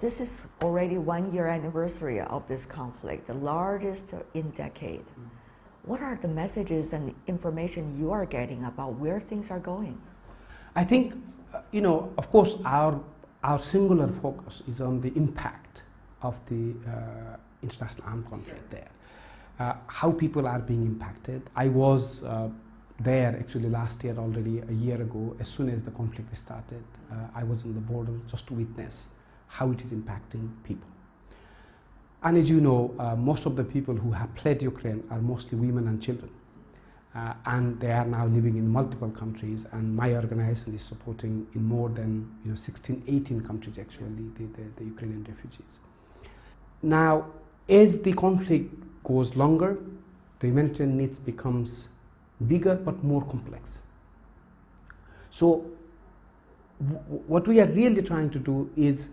This is already 1 year anniversary of this conflict, the largest in decade. What are the messages and information you are getting about where things are going? I think, of course, our singular focus is on the impact of the international armed conflict there. How people are being impacted. I was there actually last year already, a year ago, as soon as the conflict started. I was on the border just to witness how it is impacting people. And as you know, most of the people who have fled Ukraine are mostly women and children. And they are now living in multiple countries, and my organization is supporting in more than 16, 18 countries actually, the Ukrainian refugees. Now, as the conflict goes longer, the humanitarian needs becomes bigger but more complex. So what we are really trying to do is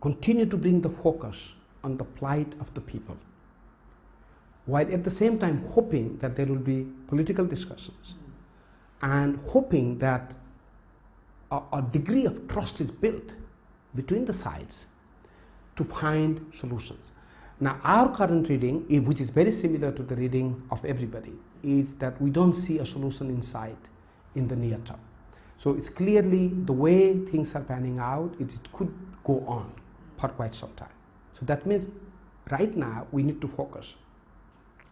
continue to bring the focus on the plight of the people, while at the same time hoping that there will be political discussions and hoping that a degree of trust is built between the sides to find solutions. Now, our current reading, which is very similar to the reading of everybody, is that we don't see a solution in sight in the near term. So it's clearly the way things are panning out, it could go on for quite some time. So that means right now we need to focus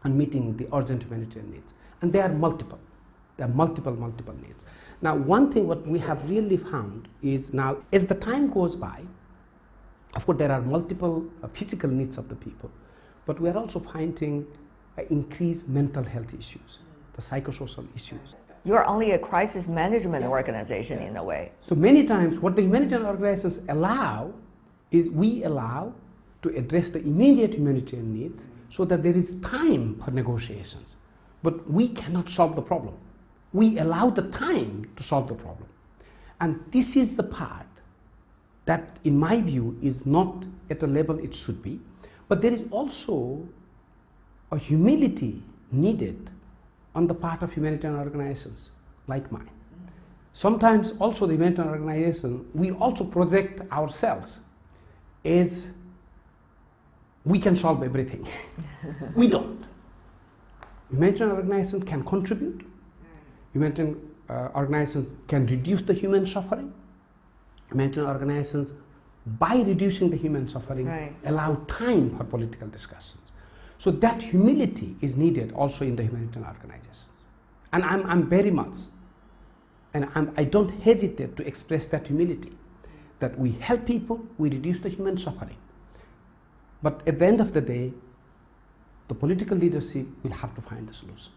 on meeting the urgent humanitarian needs. And they are multiple. There are multiple needs. Now, one thing what we have really found is now, as the time goes by, of course there are multiple physical needs of the people, but we are also finding increased mental health issues, the psychosocial issues. You are only a crisis management organization in a way. So many times what the humanitarian organizations allow is we allow to address the immediate humanitarian needs so that there is time for negotiations. But we cannot solve the problem. We allow the time to solve the problem. And this is the part that, in my view, is not at the level it should be. But there is also a humility needed on the part of humanitarian organizations like mine. Sometimes also the humanitarian organization, we also project ourselves as we can solve everything. We don't. Humanitarian organizations can contribute. Humanitarian organizations can reduce the human suffering. Humanitarian organizations, by reducing the human suffering, allow time for political discussions. So that humility is needed also in the humanitarian organizations. And I'm very much, and I don't hesitate to express that humility, that we help people, we reduce the human suffering. But at the end of the day, the political leadership will have to find the solution.